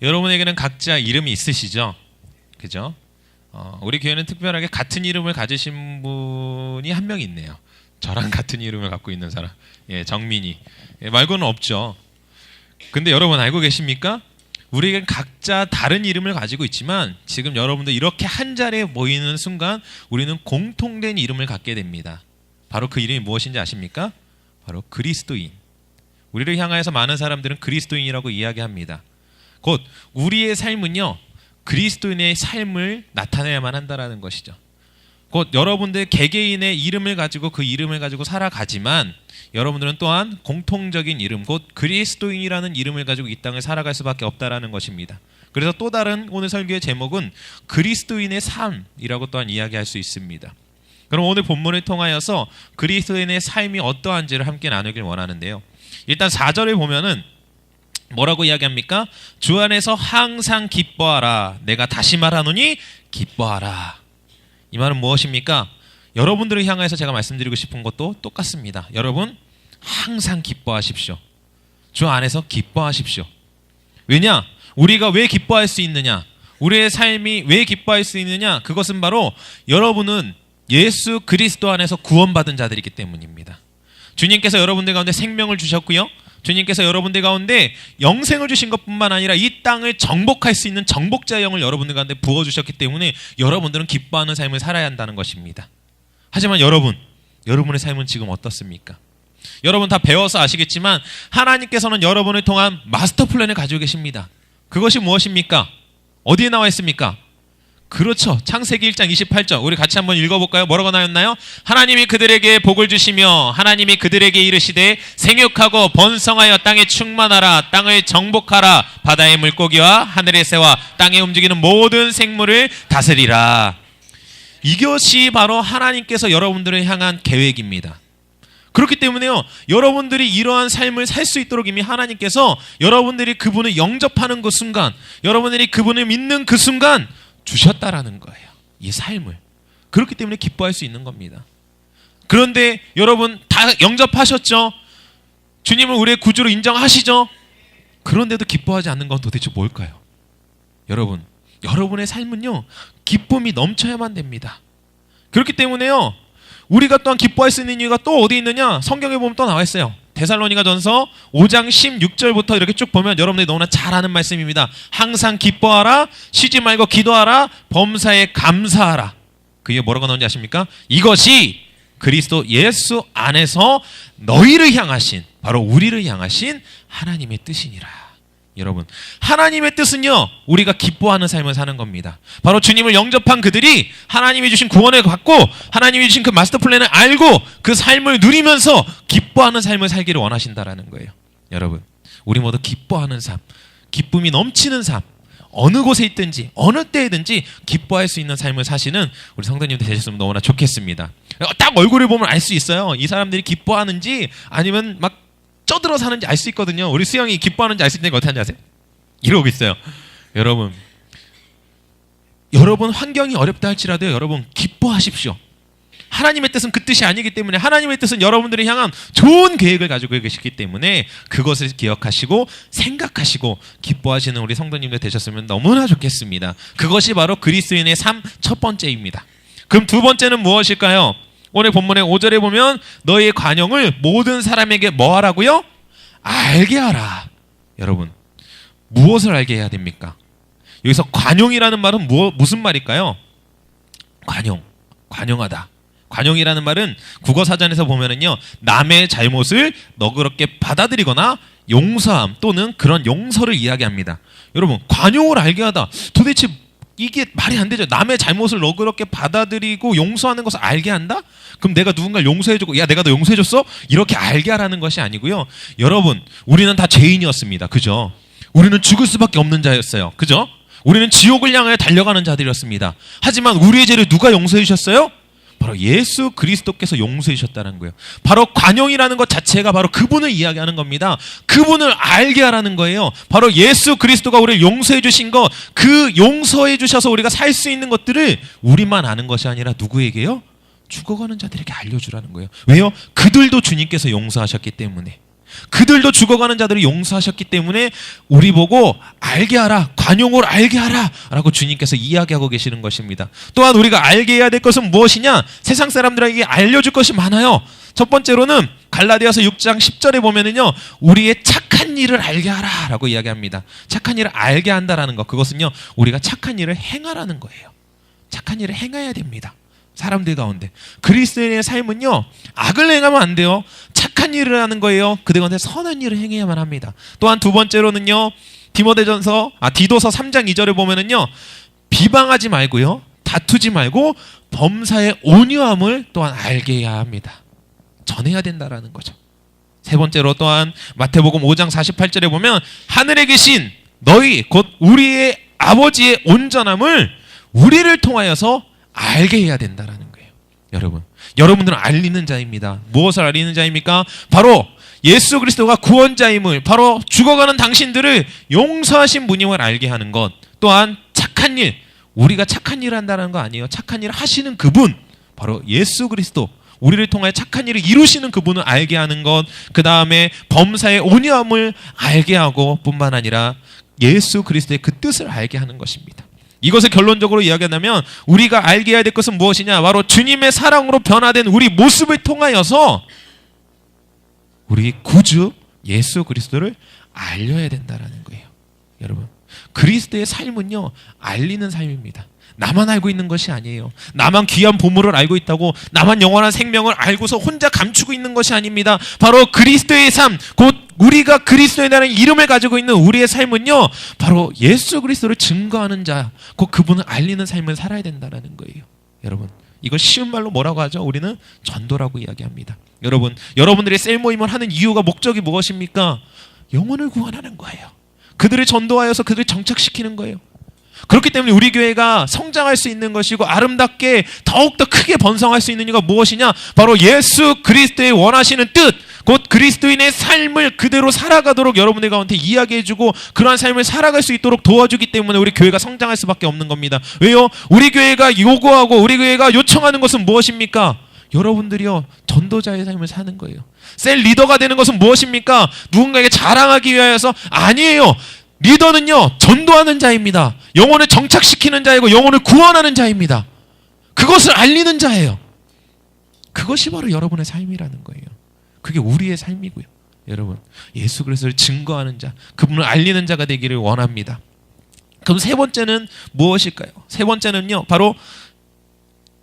여러분에게는 각자 이름이 있으시죠? 그죠? 우리 교회는 특별하게 같은 이름을 가지신 분이 한 명 있네요. 저랑 같은 이름을 갖고 있는 사람. 예, 정민이. 예, 말고는 없죠. 근데 여러분 알고 계십니까? 우리에겐 각자 다른 이름을 가지고 있지만 지금 여러분들 이렇게 한 자리에 모이는 순간 우리는 공통된 이름을 갖게 됩니다. 바로 그 이름이 무엇인지 아십니까? 바로 그리스도인. 우리를 향하여서 많은 사람들은 그리스도인이라고 이야기합니다. 곧 우리의 삶은요, 그리스도인의 삶을 나타내야만 한다는 것이죠. 곧 여러분들 개개인의 이름을 가지고 그 이름을 가지고 살아가지만 여러분들은 또한 공통적인 이름, 곧 그리스도인이라는 이름을 가지고 이 땅을 살아갈 수밖에 없다라는 것입니다. 그래서 또 다른 오늘 설교의 제목은 그리스도인의 삶이라고 또한 이야기할 수 있습니다. 그럼 오늘 본문을 통하여서 그리스도인의 삶이 어떠한지를 함께 나누길 원하는데요. 일단 4절을 보면은 뭐라고 이야기합니까? 주 안에서 항상 기뻐하라. 내가 다시 말하노니 기뻐하라. 이 말은 무엇입니까? 여러분들을 향해서 제가 말씀드리고 싶은 것도 똑같습니다. 여러분 항상 기뻐하십시오. 주 안에서 기뻐하십시오. 왜냐? 우리가 왜 기뻐할 수 있느냐? 우리의 삶이 왜 기뻐할 수 있느냐? 그것은 바로 여러분은 예수 그리스도 안에서 구원받은 자들이기 때문입니다. 주님께서 여러분들 가운데 생명을 주셨고요. 주님께서 여러분들 가운데 영생을 주신 것뿐만 아니라 이 땅을 정복할 수 있는 정복자의 영을 여러분들 가운데 부어주셨기 때문에 여러분들은 기뻐하는 삶을 살아야 한다는 것입니다. 하지만 여러분의 삶은 지금 어떻습니까? 여러분 다 배워서 아시겠지만 하나님께서는 여러분을 통한 마스터 플랜을 가지고 계십니다. 그것이 무엇입니까? 어디에 나와 있습니까? 그렇죠. 창세기 1장 28절 우리 같이 한번 읽어볼까요? 뭐라고 나왔나요? 하나님이 그들에게 복을 주시며 하나님이 그들에게 이르시되 생육하고 번성하여 땅에 충만하라. 땅을 정복하라. 바다의 물고기와 하늘의 새와 땅에 움직이는 모든 생물을 다스리라. 이것이 바로 하나님께서 여러분들을 향한 계획입니다. 그렇기 때문에요, 여러분들이 이러한 삶을 살 수 있도록 이미 하나님께서 여러분들이 그분을 영접하는 그 순간, 여러분들이 그분을 믿는 그 순간 주셨다라는 거예요. 이 삶을. 그렇기 때문에 기뻐할 수 있는 겁니다. 그런데 여러분 다 영접하셨죠? 주님을 우리의 구주로 인정하시죠? 그런데도 기뻐하지 않는 건 도대체 뭘까요? 여러분의 삶은요, 기쁨이 넘쳐야만 됩니다. 그렇기 때문에요, 우리가 또한 기뻐할 수 있는 이유가 또 어디 있느냐? 성경에 보면 또 나와 있어요. 데살로니가전서 5장 16절부터 이렇게 쭉 보면 여러분들이 너무나 잘 아는 말씀입니다. 항상 기뻐하라, 쉬지 말고 기도하라, 범사에 감사하라. 그게 뭐라고 나오는지 아십니까? 이것이 그리스도 예수 안에서 너희를 향하신, 바로 우리를 향하신 하나님의 뜻이니라. 여러분, 하나님의 뜻은요, 우리가 기뻐하는 삶을 사는 겁니다. 바로 주님을 영접한 그들이 하나님이 주신 구원을 받고 하나님이 주신 그 마스터 플랜을 알고 그 삶을 누리면서 기뻐하는 삶을 살기를 원하신다라는 거예요. 여러분, 우리 모두 기뻐하는 삶, 기쁨이 넘치는 삶, 어느 곳에 있든지 어느 때이든지 기뻐할 수 있는 삶을 사시는 우리 성도님들 되셨으면 너무나 좋겠습니다. 딱 얼굴을 보면 알 수 있어요. 이 사람들이 기뻐하는지 아니면 막 쪄들어 사는지 알 수 있거든요. 우리 수영이 기뻐하는지 알 수 있는 게 어떻게 하는지 아세요? 이러고 있어요. 여러분 환경이 어렵다 할지라도 여러분 기뻐하십시오. 하나님의 뜻은 그 뜻이 아니기 때문에, 하나님의 뜻은 여러분들을 향한 좋은 계획을 가지고 계시기 때문에 그것을 기억하시고 생각하시고 기뻐하시는 우리 성도님들 되셨으면 너무나 좋겠습니다. 그것이 바로 그리스도인의 삶 첫 번째입니다. 그럼 두 번째는 무엇일까요? 오늘 본문의 5절에 보면 너희의 관용을 모든 사람에게 뭐 하라고요? 알게 하라. 여러분, 무엇을 알게 해야 됩니까? 여기서 관용이라는 말은 무슨 말일까요? 관용하다. 관용이라는 말은 국어사전에서 보면은요, 남의 잘못을 너그럽게 받아들이거나 용서함 또는 그런 용서를 이야기합니다. 여러분, 관용을 알게 하다. 도대체 이게 말이 안 되죠. 남의 잘못을 너그럽게 받아들이고 용서하는 것을 알게 한다? 그럼 내가 누군가를 용서해주고, 야, 내가 너 용서해줬어? 이렇게 알게 하라는 것이 아니고요. 여러분, 우리는 다 죄인이었습니다. 그죠? 우리는 죽을 수밖에 없는 자였어요. 그죠? 우리는 지옥을 향하여 달려가는 자들이었습니다. 하지만 우리의 죄를 누가 용서해 주셨어요? 바로 예수 그리스도께서 용서해 주셨다는 거예요. 바로 관용이라는 것 자체가 바로 그분을 이야기하는 겁니다. 그분을 알게 하라는 거예요. 바로 예수 그리스도가 우리를 용서해 주신 것, 그 용서해 주셔서 우리가 살 수 있는 것들을 우리만 아는 것이 아니라 누구에게요? 죽어가는 자들에게 알려주라는 거예요. 왜요? 그들도 주님께서 용서하셨기 때문에. 그들도 죽어가는 자들을 용서하셨기 때문에 우리 보고 알게 하라, 관용을 알게 하라 라고 주님께서 이야기하고 계시는 것입니다. 또한 우리가 알게 해야 될 것은 무엇이냐? 세상 사람들에게 알려줄 것이 많아요. 첫 번째로는 갈라디아서 6장 10절에 보면은요, 우리의 착한 일을 알게 하라 라고 이야기합니다. 착한 일을 알게 한다라는 것, 그것은요 우리가 착한 일을 행하라는 거예요. 착한 일을 행해야 됩니다. 사람들 가운데 그리스도인의 삶은요, 악을 행하면 안 돼요. 착한 일을 하는 거예요. 그들 가운데 선한 일을 행해야만 합니다. 또한 두 번째로는요, 디도서 3장 2절에 보면은요, 비방하지 말고요, 다투지 말고 범사의 온유함을 또한 알게 해야 합니다. 전해야 된다라는 거죠. 세 번째로 또한 마태복음 5장 48절에 보면 하늘에 계신 너희 곧 우리의 아버지의 온전함을 우리를 통하여서 알게 해야 된다라는 거예요. 여러분들은 알리는 자입니다. 무엇을 알리는 자입니까? 바로 예수 그리스도가 구원자임을, 바로 죽어가는 당신들을 용서하신 분임을 알게 하는 것. 또한 착한 일, 우리가 착한 일을 한다는 거 아니에요. 착한 일을 하시는 그분, 바로 예수 그리스도, 우리를 통하여 착한 일을 이루시는 그분을 알게 하는 것. 그 다음에 범사의 온유함을 알게 하고 뿐만 아니라 예수 그리스도의 그 뜻을 알게 하는 것입니다. 이것을 결론적으로 이야기한다면 우리가 알게 해야 될 것은 무엇이냐? 바로 주님의 사랑으로 변화된 우리 모습을 통하여서 우리 구주 예수 그리스도를 알려야 된다는 거예요. 여러분, 그리스도의 삶은요, 알리는 삶입니다. 나만 알고 있는 것이 아니에요. 나만 귀한 보물을 알고 있다고, 나만 영원한 생명을 알고서 혼자 감추고 있는 것이 아닙니다. 바로 그리스도의 삶, 곧 우리가 그리스도라는 이름을 가지고 있는 우리의 삶은요, 바로 예수 그리스도를 증거하는 자, 곧 그분을 알리는 삶을 살아야 된다는 거예요. 여러분, 이걸 쉬운 말로 뭐라고 하죠? 우리는 전도라고 이야기합니다. 여러분들의 셀 모임을 하는 이유가, 목적이 무엇입니까? 영혼을 구원하는 거예요. 그들을 전도하여서 그들을 정착시키는 거예요. 그렇기 때문에 우리 교회가 성장할 수 있는 것이고 아름답게 더욱더 크게 번성할 수 있는 이유가 무엇이냐? 바로 예수 그리스도의 원하시는 뜻, 곧 그리스도인의 삶을 그대로 살아가도록 여러분들 가운데 이야기해주고 그러한 삶을 살아갈 수 있도록 도와주기 때문에 우리 교회가 성장할 수밖에 없는 겁니다. 왜요? 우리 교회가 요구하고 우리 교회가 요청하는 것은 무엇입니까? 여러분들이요, 전도자의 삶을 사는 거예요. 셀 리더가 되는 것은 무엇입니까? 누군가에게 자랑하기 위하여서 아니에요. 리더는요, 전도하는 자입니다. 영혼을 정착시키는 자이고 영혼을 구원하는 자입니다. 그것을 알리는 자예요. 그것이 바로 여러분의 삶이라는 거예요. 그게 우리의 삶이고요. 여러분, 예수 그리스도를 증거하는 자, 그분을 알리는 자가 되기를 원합니다. 그럼 세 번째는 무엇일까요? 세 번째는요, 바로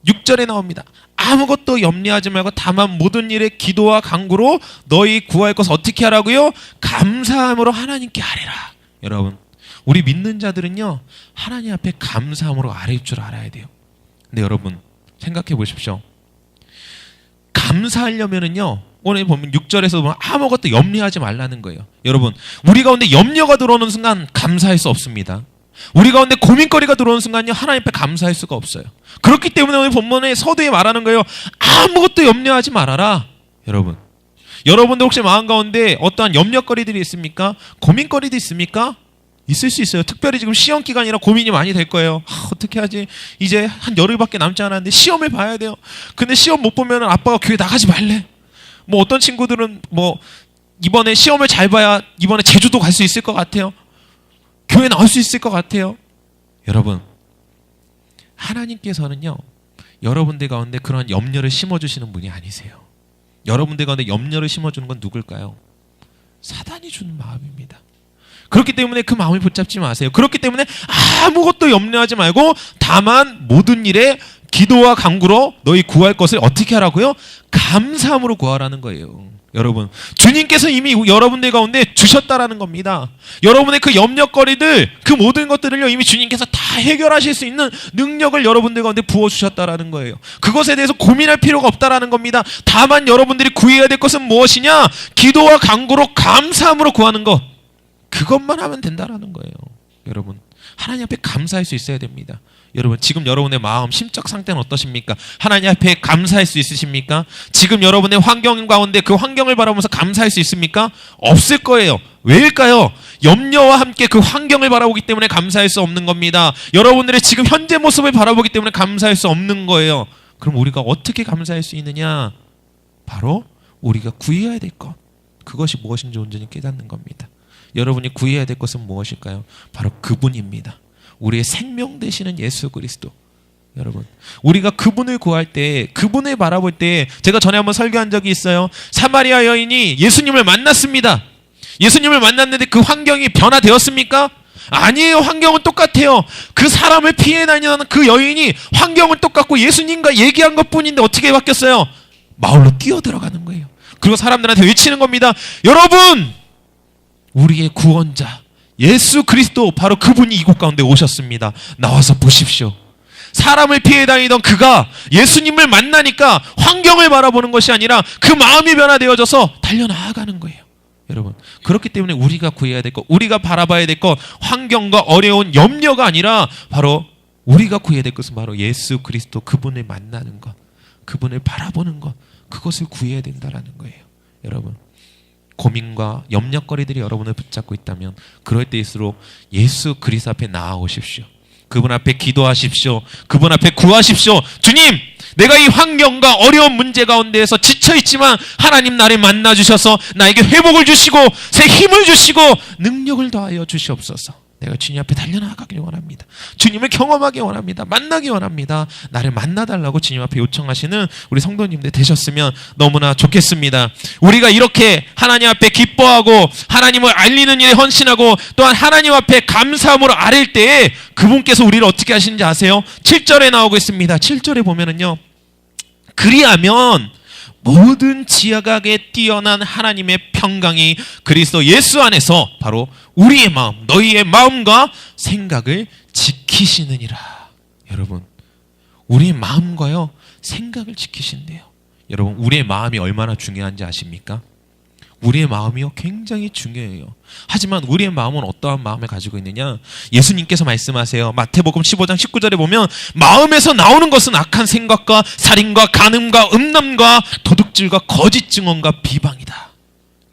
6절에 나옵니다. 아무것도 염려하지 말고 다만 모든 일에 기도와 간구로 너희 구할 것을 어떻게 하라고요? 감사함으로 하나님께 아뢰라. 여러분, 우리 믿는 자들은요, 하나님 앞에 감사함으로 아뢰일 줄 알아야 돼요. 근데 여러분, 생각해 보십시오. 감사하려면은요, 오늘 보면 6절에서 보면 아무것도 염려하지 말라는 거예요. 여러분, 우리 가운데 염려가 들어오는 순간 감사할 수 없습니다. 우리 가운데 고민거리가 들어오는 순간요, 하나님 앞에 감사할 수가 없어요. 그렇기 때문에 오늘 본문의 서두에 말하는 거예요. 아무것도 염려하지 말아라. 여러분들 혹시 마음 가운데 어떠한 염려거리들이 있습니까? 고민거리도 있습니까? 있을 수 있어요. 특별히 지금 시험 기간이라 고민이 많이 될 거예요. 어떻게 하지? 이제 한 열흘밖에 남지 않았는데 시험을 봐야 돼요. 근데 시험 못 보면 아빠가 교회 나가지 말래. 뭐 어떤 친구들은 뭐 이번에 시험을 잘 봐야 이번에 제주도 갈 수 있을 것 같아요. 교회 나올 수 있을 것 같아요. 여러분, 하나님께서는요, 여러분들 가운데 그런 염려를 심어주시는 분이 아니세요. 여러분들 가운데 염려를 심어주는 건 누굴까요? 사단이 주는 마음입니다. 그렇기 때문에 그 마음을 붙잡지 마세요. 그렇기 때문에 아무것도 염려하지 말고 다만 모든 일에 기도와 간구로 너희 구할 것을 어떻게 하라고요? 감사함으로 구하라는 거예요. 여러분, 주님께서 이미 여러분들 가운데 주셨다라는 겁니다. 여러분의 그 염려거리들, 그 모든 것들을요, 이미 주님께서 다 해결하실 수 있는 능력을 여러분들 가운데 부어주셨다라는 거예요. 그것에 대해서 고민할 필요가 없다라는 겁니다. 다만 여러분들이 구해야 될 것은 무엇이냐? 기도와 간구로 감사함으로 구하는 것, 그것만 하면 된다라는 거예요. 여러분, 하나님 앞에 감사할 수 있어야 됩니다. 여러분, 지금 여러분의 마음, 심적 상태는 어떠십니까? 하나님 앞에 감사할 수 있으십니까? 지금 여러분의 환경 가운데 그 환경을 바라보면서 감사할 수 있습니까? 없을 거예요. 왜일까요? 염려와 함께 그 환경을 바라보기 때문에 감사할 수 없는 겁니다. 여러분들의 지금 현재 모습을 바라보기 때문에 감사할 수 없는 거예요. 그럼 우리가 어떻게 감사할 수 있느냐? 바로 우리가 구해야 될 것, 그것이 무엇인지 온전히 깨닫는 겁니다. 여러분이 구해야 될 것은 무엇일까요? 바로 그분입니다. 우리의 생명 되시는 예수 그리스도. 여러분, 우리가 그분을 구할 때, 그분을 바라볼 때, 제가 전에 한번 설교한 적이 있어요. 사마리아 여인이 예수님을 만났습니다. 예수님을 만났는데 그 환경이 변화되었습니까? 아니에요. 환경은 똑같아요. 그 사람을 피해 다니는 그 여인이 환경은 똑같고 예수님과 얘기한 것뿐인데 어떻게 바뀌었어요? 마을로 뛰어들어가는 거예요. 그리고 사람들한테 외치는 겁니다. 여러분, 우리의 구원자 예수 그리스도, 바로 그분이 이곳 가운데 오셨습니다. 나와서 보십시오. 사람을 피해 다니던 그가 예수님을 만나니까 환경을 바라보는 것이 아니라 그 마음이 변화되어져서 달려나아가는 거예요. 여러분, 그렇기 때문에 우리가 구해야 될 것, 우리가 바라봐야 될 것, 환경과 어려운 염려가 아니라 바로 우리가 구해야 될 것은 바로 예수 그리스도, 그분을 만나는 것, 그분을 바라보는 것, 그것을 구해야 된다라는 거예요. 여러분, 고민과 염려거리들이 여러분을 붙잡고 있다면 그럴 때일수록 예수 그리스도 앞에 나아오십시오. 그분 앞에 기도하십시오. 그분 앞에 구하십시오. 주님, 내가 이 환경과 어려운 문제 가운데에서 지쳐있지만 하나님 나를 만나주셔서 나에게 회복을 주시고 새 힘을 주시고 능력을 더하여 주시옵소서. 내가 주님 앞에 달려나가길 원합니다. 주님을 경험하기 원합니다. 만나기 원합니다. 나를 만나달라고 주님 앞에 요청하시는 우리 성도님들 되셨으면 너무나 좋겠습니다. 우리가 이렇게 하나님 앞에 기뻐하고 하나님을 알리는 일에 헌신하고 또한 하나님 앞에 감사함으로 아랠 때에 그분께서 우리를 어떻게 하시는지 아세요? 7절에 나오고 있습니다. 7절에 보면은요, 그리하면 모든 지각에 뛰어난 하나님의 평강이 그리스도 예수 안에서 바로 우리의 마음, 너희의 마음과 생각을 지키시느니라. 여러분, 우리의 마음과요, 생각을 지키신대요. 여러분, 우리의 마음이 얼마나 중요한지 아십니까? 우리의 마음이요, 굉장히 중요해요. 하지만 우리의 마음은 어떠한 마음을 가지고 있느냐? 예수님께서 말씀하세요. 마태복음 15장 19절에 보면 마음에서 나오는 것은 악한 생각과 살인과 간음과 음란과 도둑질과 거짓 증언과 비방이다.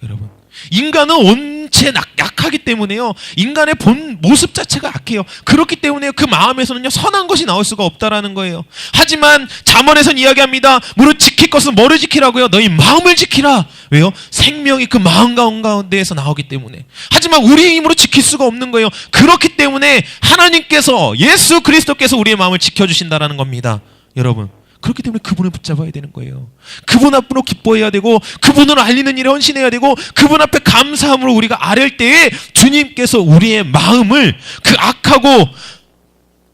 여러분, 인간은 원체 약하기 때문에요, 인간의 본 모습 자체가 악해요. 그렇기 때문에 그 마음에서는요, 선한 것이 나올 수가 없다라는 거예요. 하지만 잠언에서는 이야기합니다. 무릇 지킬 것은 뭐를 지키라고요? 너희 마음을 지키라. 왜요? 생명이 그 마음 가운데에서 나오기 때문에. 하지만 우리의 힘으로 지킬 수가 없는 거예요. 그렇기 때문에 하나님께서, 예수 그리스도께서 우리의 마음을 지켜주신다라는 겁니다. 여러분, 그렇기 때문에 그분을 붙잡아야 되는 거예요. 그분 앞으로 기뻐해야 되고 그분을 알리는 일에 헌신해야 되고 그분 앞에 감사함으로 우리가 아랠 때에 주님께서 우리의 마음을 그 악하고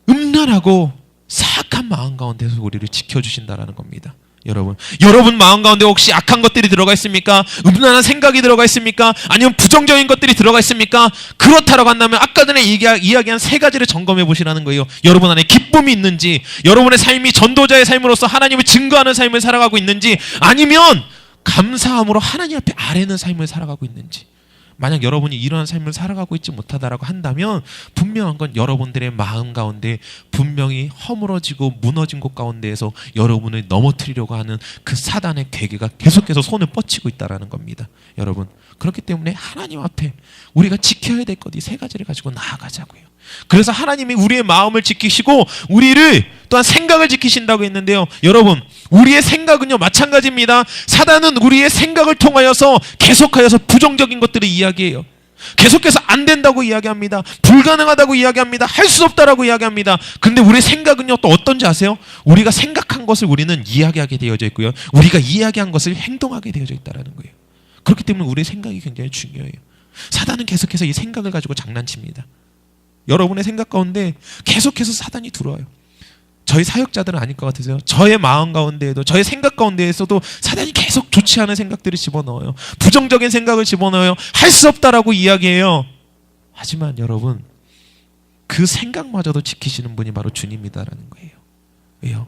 음란하고 사악한 마음 가운데서 우리를 지켜주신다라는 겁니다. 여러분 마음 가운데 혹시 악한 것들이 들어가 있습니까? 음란한 생각이 들어가 있습니까? 아니면 부정적인 것들이 들어가 있습니까? 그렇다라고 한다면 아까 전에 이야기한 세 가지를 점검해 보시라는 거예요. 여러분 안에 기쁨이 있는지, 여러분의 삶이 전도자의 삶으로서 하나님을 증거하는 삶을 살아가고 있는지, 아니면 감사함으로 하나님 앞에 아뢰는 삶을 살아가고 있는지. 만약 여러분이 이러한 삶을 살아가고 있지 못하다라고 한다면 분명한 건 여러분들의 마음 가운데 분명히 허물어지고 무너진 곳 가운데에서 여러분을 넘어뜨리려고 하는 그 사단의 괴계가 계속해서 손을 뻗치고 있다는 겁니다. 여러분, 그렇기 때문에 하나님 앞에 우리가 지켜야 될 것 이 세 가지를 가지고 나아가자고요. 그래서 하나님이 우리의 마음을 지키시고 우리를 또한 생각을 지키신다고 했는데요. 여러분, 우리의 생각은요, 마찬가지입니다. 사단은 우리의 생각을 통하여서 계속하여서 부정적인 것들을 이야기해요. 계속해서 안 된다고 이야기합니다. 불가능하다고 이야기합니다. 할 수 없다라고 이야기합니다. 근데 우리의 생각은요, 또 어떤지 아세요? 우리가 생각한 것을 우리는 이야기하게 되어져 있고요, 우리가 이야기한 것을 행동하게 되어져 있다는 거예요. 그렇기 때문에 우리의 생각이 굉장히 중요해요. 사단은 계속해서 이 생각을 가지고 장난칩니다. 여러분의 생각 가운데 계속해서 사단이 들어와요. 저희 사역자들은 아닐 것 같으세요? 저의 마음 가운데에도, 저의 생각 가운데에서도 사단이 계속 좋지 않은 생각들을 집어넣어요. 부정적인 생각을 집어넣어요. 할 수 없다라고 이야기해요. 하지만 여러분, 그 생각마저도 지키시는 분이 바로 주님이다라는 거예요. 왜요?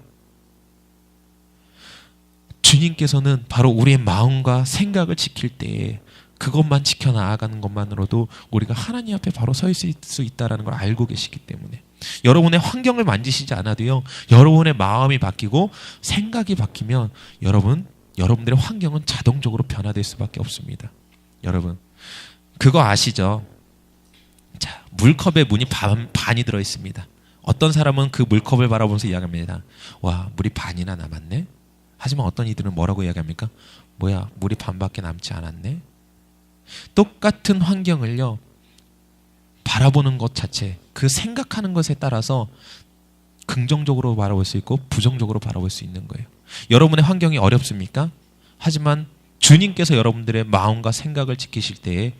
주님께서는 바로 우리의 마음과 생각을 지킬 때에 그것만 지켜나가는 것만으로도 우리가 하나님 앞에 바로 서 있을 수 있다는 걸 알고 계시기 때문에 여러분의 환경을 만지시지 않아도요, 여러분의 마음이 바뀌고 생각이 바뀌면 여러분들의 환경은 자동적으로 변화될 수밖에 없습니다. 여러분, 그거 아시죠? 자, 물컵에 물이 반이 들어있습니다. 어떤 사람은 그 물컵을 바라보면서 이야기합니다. 와, 물이 반이나 남았네? 하지만 어떤 이들은 뭐라고 이야기합니까? 뭐야, 물이 반밖에 남지 않았네? 똑같은 환경을요 바라보는 것 자체, 그 생각하는 것에 따라서 긍정적으로 바라볼 수 있고 부정적으로 바라볼 수 있는 거예요. 여러분의 환경이 어렵습니까? 하지만 주님께서 여러분들의 마음과 생각을 지키실 때에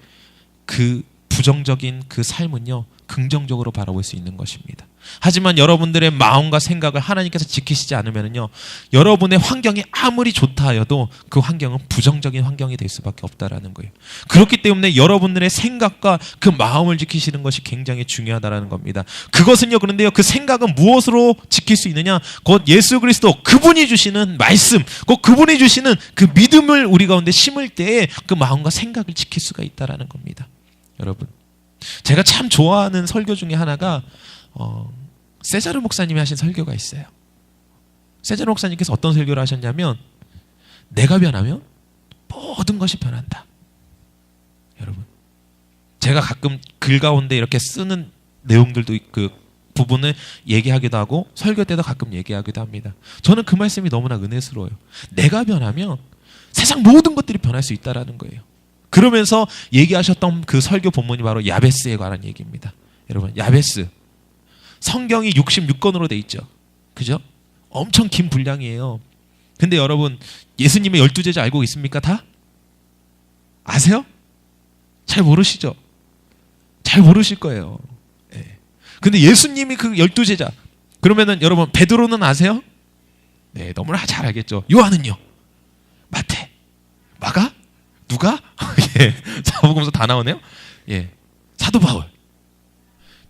그 부정적인 그 삶은요 긍정적으로 바라볼 수 있는 것입니다. 하지만 여러분들의 마음과 생각을 하나님께서 지키시지 않으면요 여러분의 환경이 아무리 좋다 하여도 그 환경은 부정적인 환경이 될 수밖에 없다라는 거예요. 그렇기 때문에 여러분들의 생각과 그 마음을 지키시는 것이 굉장히 중요하다라는 겁니다. 그것은요 그런데요 그 생각은 무엇으로 지킬 수 있느냐? 곧 예수 그리스도 그분이 주시는 말씀, 곧 그분이 주시는 그 믿음을 우리 가운데 심을 때에 그 마음과 생각을 지킬 수가 있다라는 겁니다. 여러분, 제가 참 좋아하는 설교 중에 하나가 세자르 목사님이 하신 설교가 있어요. 세자르 목사님께서 어떤 설교를 하셨냐면 내가 변하면 모든 것이 변한다. 여러분, 제가 가끔 글 가운데 이렇게 쓰는 내용들도 그 부분을 얘기하기도 하고 설교 때도 가끔 얘기하기도 합니다. 저는 그 말씀이 너무나 은혜스러워요. 내가 변하면 세상 모든 것들이 변할 수 있다라는 거예요. 그러면서 얘기하셨던 그 설교 본문이 바로 야베스에 관한 얘기입니다. 여러분, 야베스 성경이 66권으로 돼 있죠. 그죠? 엄청 긴 분량이에요. 근데 여러분, 예수님의 12제자 알고 있습니까? 다? 아세요? 잘 모르시죠? 잘 모르실 거예요. 네. 근데 예수님이 그 12제자, 그러면은 여러분 베드로는 아세요? 네, 너무나 잘 알겠죠. 요한은요? 마태, 마가, 누가? 예, 사복음서 다 나오네요. 예, 사도 바울.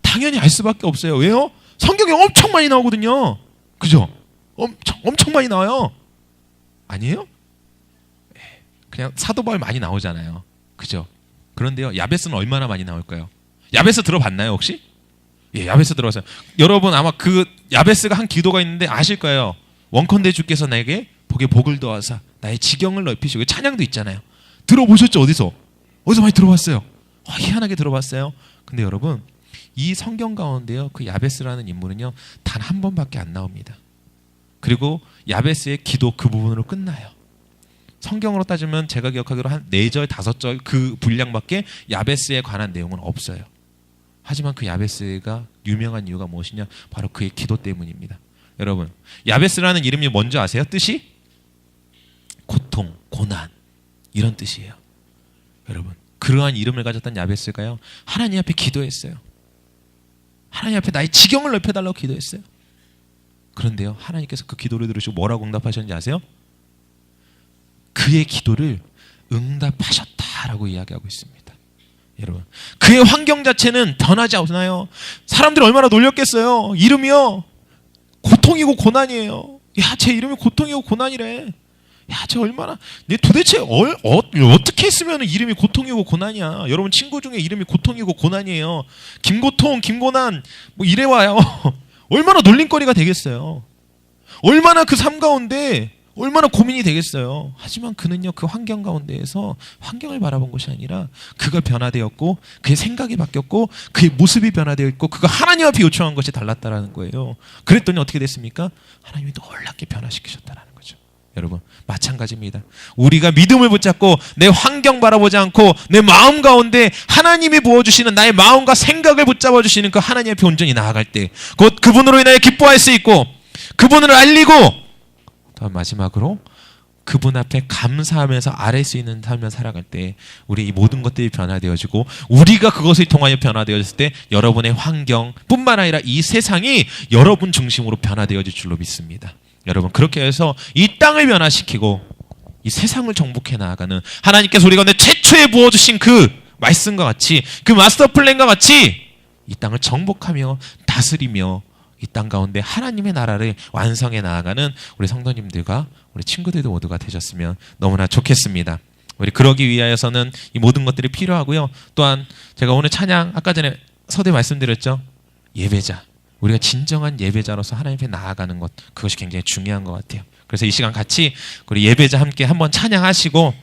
당연히 알 수밖에 없어요. 왜요? 성경에 엄청 많이 나오거든요. 그죠? 엄청 많이 나와요. 아니에요? 그냥 사도 바울 많이 나오잖아요. 그죠? 그런데요, 야베스는 얼마나 많이 나올까요? 야베스 들어봤나요, 혹시? 예, 야베스 들어봤어요. 여러분 아마 그 야베스가 한 기도가 있는데 아실 거예요. 원컨대 주께서 나에게 복에 복을 더하사 나의 지경을 넓히시고, 찬양도 있잖아요. 들어보셨죠? 어디서 많이 들어봤어요. 희한하게 들어봤어요. 근데 여러분, 이 성경 가운데요 그 야베스라는 인물은요 단 한 번밖에 안 나옵니다. 그리고 야베스의 기도 그 부분으로 끝나요. 성경으로 따지면 제가 기억하기로 한 4절, 5절 그 분량밖에 야베스에 관한 내용은 없어요. 하지만 그 야베스가 유명한 이유가 무엇이냐? 바로 그의 기도 때문입니다. 여러분, 야베스라는 이름이 뭔지 아세요? 뜻이? 고통, 고난, 이런 뜻이에요. 여러분, 그러한 이름을 가졌던 야베스가요 하나님 앞에 기도했어요. 하나님 앞에 나의 지경을 넓혀달라고 기도했어요. 그런데요, 하나님께서 그 기도를 들으시고 뭐라고 응답하셨는지 아세요? 그의 기도를 응답하셨다라고 이야기하고 있습니다. 여러분, 그의 환경 자체는 변하지 않나요? 사람들이 얼마나 놀렸겠어요. 이름이요 고통이고 고난이에요. 야, 제 이름이 고통이고 고난이래. 야, 쟤 얼마나, 내 도대체 어떻게 했으면 이름이 고통이고 고난이야. 여러분 친구 중에 이름이 고통이고 고난이에요. 김고통, 김고난 뭐 이래와요. 얼마나 놀림거리가 되겠어요. 얼마나 그 삶 가운데 얼마나 고민이 되겠어요. 하지만 그는요 그 환경 가운데에서 환경을 바라본 것이 아니라 그가 변화되었고 그의 생각이 바뀌었고 그의 모습이 변화되어 있고 그가 하나님 앞에 요청한 것이 달랐다라는 거예요. 그랬더니 어떻게 됐습니까? 하나님이 놀랍게 변화시키셨다라는 거죠. 여러분, 마찬가지입니다. 우리가 믿음을 붙잡고 내 환경 바라보지 않고 내 마음 가운데 하나님이 부어주시는 나의 마음과 생각을 붙잡아 주시는 그 하나님 앞에 온전히 나아갈 때 곧 그분으로 인하여 기뻐할 수 있고 그분을 알리고 또 마지막으로 그분 앞에 감사하면서 아뢰 수 있는 삶을 살아갈 때 우리 이 모든 것들이 변화되어지고 우리가 그것을 통하여 변화되어졌을 때 여러분의 환경뿐만 아니라 이 세상이 여러분 중심으로 변화되어질 줄로 믿습니다. 여러분, 그렇게 해서 이 땅을 변화시키고 이 세상을 정복해 나아가는 하나님께서 우리 가운데 최초에 부어주신 그 말씀과 같이 그 마스터 플랜과 같이 이 땅을 정복하며 다스리며 이 땅 가운데 하나님의 나라를 완성해 나아가는 우리 성도님들과 우리 친구들도 모두가 되셨으면 너무나 좋겠습니다. 우리 그러기 위하여서는 이 모든 것들이 필요하고요. 또한 제가 오늘 찬양 아까 전에 서두에 말씀드렸죠. 예배자. 우리가 진정한 예배자로서 하나님 앞에 나아가는 것, 그것이 굉장히 중요한 것 같아요. 그래서 이 시간 같이 우리 예배자 함께 한번 찬양하시고